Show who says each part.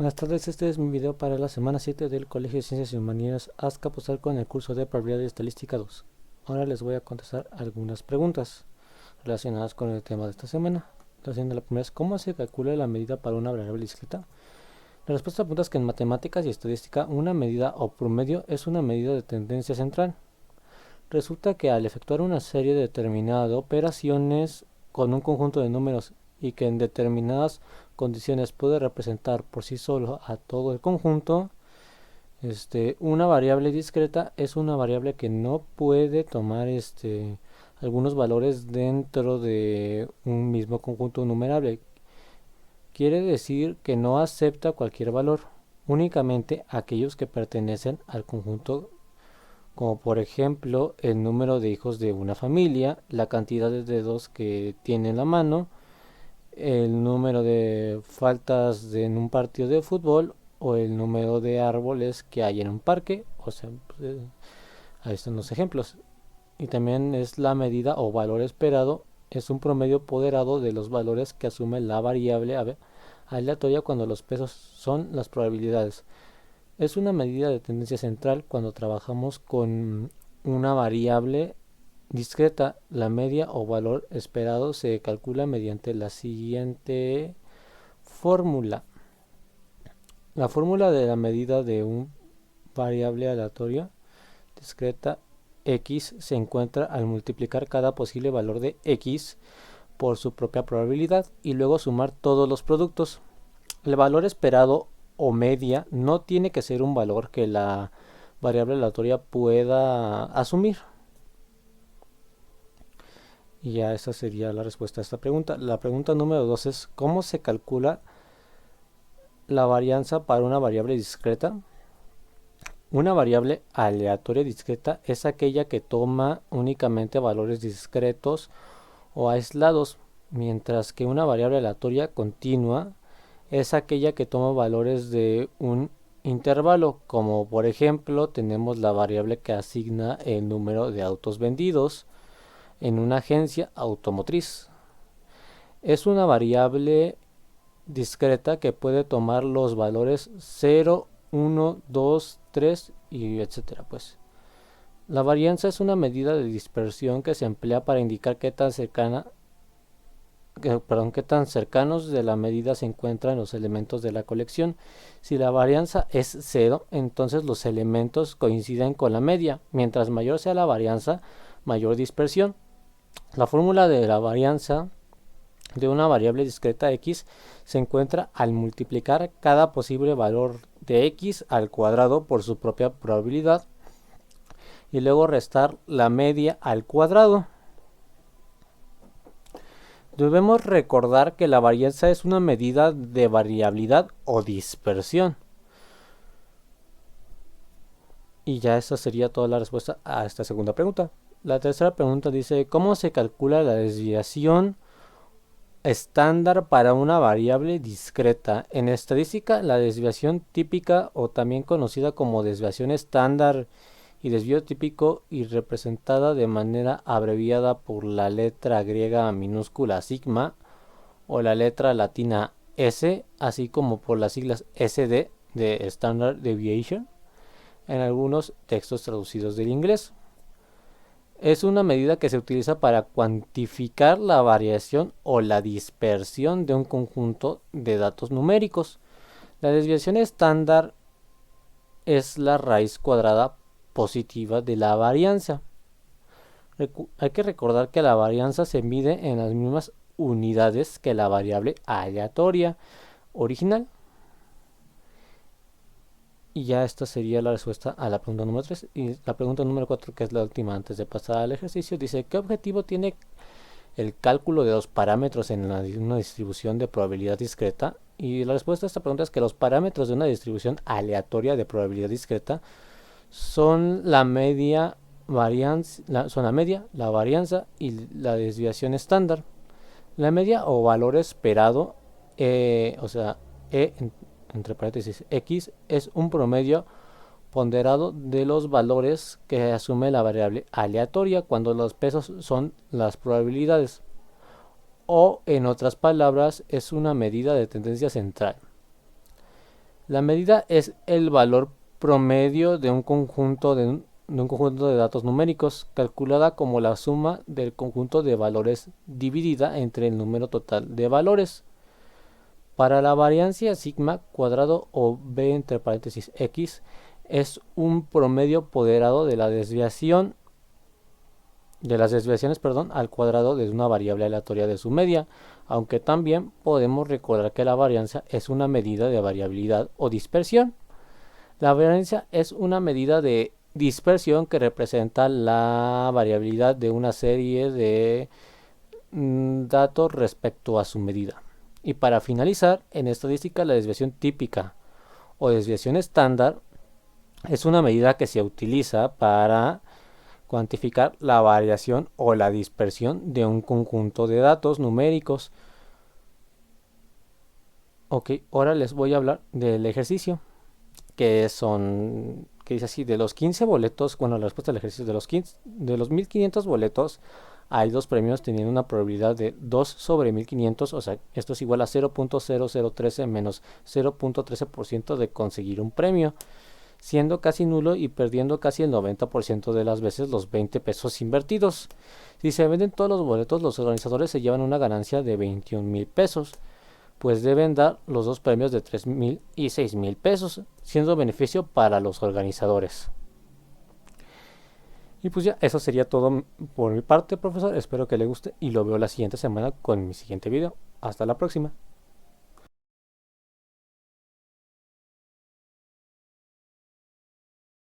Speaker 1: Buenas tardes, este es mi video para la semana 7 del Colegio de Ciencias y Humanidades Azcapotzalco con el curso de Probabilidad y Estadística 2. Ahora les voy a contestar algunas preguntas relacionadas con el tema de esta semana. La primera es: ¿cómo se calcula la medida para una variable discreta? La respuesta a la pregunta es que en matemáticas y estadística una medida o promedio es una medida de tendencia central. Resulta que al efectuar una serie determinada de operaciones con un conjunto de números y que en determinadas condiciones puede representar por sí solo a todo el conjunto, una variable discreta es una variable que no puede tomar algunos valores dentro de un mismo conjunto numerable. Quiere decir que no acepta cualquier valor, únicamente aquellos que pertenecen al conjunto, como por ejemplo el número de hijos de una familia, la cantidad de dedos que tiene en la mano, el número de faltas en un partido de fútbol o el número de árboles que hay en un parque. O sea, ahí están los ejemplos. Y también es la medida o valor esperado, es un promedio ponderado de los valores que asume la variable aleatoria cuando los pesos son las probabilidades. Es una medida de tendencia central cuando trabajamos con una variable discreta. La media o valor esperado se calcula mediante la siguiente fórmula. La fórmula de la medida de una variable aleatoria discreta x se encuentra al multiplicar cada posible valor de x por su propia probabilidad y luego sumar todos los productos. El valor esperado o media no tiene que ser un valor que la variable aleatoria pueda asumir. Y ya esa sería la respuesta a esta pregunta. La pregunta número 2 es: ¿cómo se calcula la varianza para una variable discreta? Una variable aleatoria discreta es aquella que toma únicamente valores discretos o aislados, mientras que una variable aleatoria continua es aquella que toma valores de un intervalo, como por ejemplo tenemos la variable que asigna el número de autos vendidos en una agencia automotriz. Es una variable discreta que puede tomar los valores 0, 1, 2, 3 y etcétera. La varianza es una medida de dispersión que se emplea para indicar qué tan cercanos de la medida se encuentran los elementos de la colección. Si la varianza es 0, entonces los elementos coinciden con la media. Mientras mayor sea la varianza, mayor dispersión. La fórmula de la varianza de una variable discreta x se encuentra al multiplicar cada posible valor de x al cuadrado por su propia probabilidad y luego restar la media al cuadrado. Debemos recordar que la varianza es una medida de variabilidad o dispersión. Y ya esa sería toda la respuesta a esta segunda pregunta. La tercera pregunta dice: ¿cómo se calcula la desviación estándar para una variable discreta? En estadística, la desviación típica, o también conocida como desviación estándar y desvío típico, y representada de manera abreviada por la letra griega minúscula sigma o la letra latina S, así como por las siglas SD de Standard Deviation en algunos textos traducidos del inglés. Es una medida que se utiliza para cuantificar la variación o la dispersión de un conjunto de datos numéricos. La desviación estándar es la raíz cuadrada positiva de la varianza. Hay que recordar que la varianza se mide en las mismas unidades que la variable aleatoria original. Y ya esta sería la respuesta a la pregunta número 3. Y la pregunta número 4, que es la última antes de pasar al ejercicio, dice: ¿qué objetivo tiene el cálculo de los parámetros en una distribución de probabilidad discreta? Y la respuesta a esta pregunta es que los parámetros de una distribución aleatoria de probabilidad discreta son la media, la varianza y la desviación estándar. La media o valor esperado, o sea, entre paréntesis x, es un promedio ponderado de los valores que asume la variable aleatoria cuando los pesos son las probabilidades, o en otras palabras es una medida de tendencia central. La medida es el valor promedio de un conjunto de datos numéricos, calculada como la suma del conjunto de valores dividida entre el número total de valores. Para la variancia sigma cuadrado o b entre paréntesis x es un promedio ponderado de las desviaciones, al cuadrado de una variable aleatoria de su media, aunque también podemos recordar que la varianza es una medida de variabilidad o dispersión. La varianza es una medida de dispersión que representa la variabilidad de una serie de datos respecto a su medida. Y para finalizar, en estadística la desviación típica o desviación estándar es una medida que se utiliza para cuantificar la variación o la dispersión de un conjunto de datos numéricos. Ok, ahora les voy a hablar del ejercicio, que dice así: de los 15 boletos, bueno, la respuesta del ejercicio: de los 1500 boletos, hay dos premios teniendo una probabilidad de 2 sobre 1500, o sea, esto es igual a 0.0013 menos 0.13% de conseguir un premio, siendo casi nulo y perdiendo casi el 90% de las veces los 20 pesos invertidos. Si se venden todos los boletos, los organizadores se llevan una ganancia de 21,000 pesos, pues deben dar los dos premios de 3,000 y 6,000 pesos, siendo beneficio para los organizadores. Y pues ya, eso sería todo por mi parte, profesor. Espero que le guste y lo veo la siguiente semana con mi siguiente video. Hasta la próxima.